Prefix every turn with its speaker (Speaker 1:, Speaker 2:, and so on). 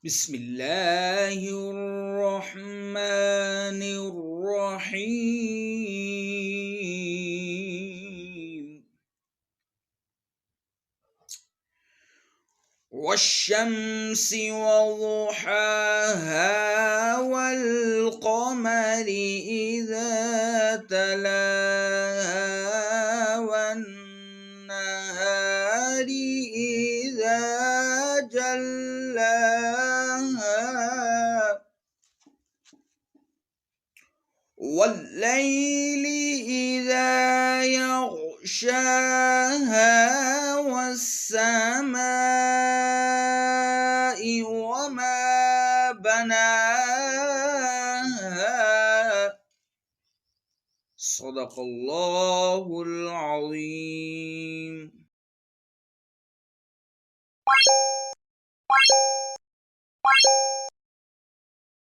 Speaker 1: بسم الله الرحمن الرحيم والشمس وضحاها والقمر إذا تلاها والنهار إذا جلاها والليل إذا يغشاها والسماء وما بناها صدق الله العظيم.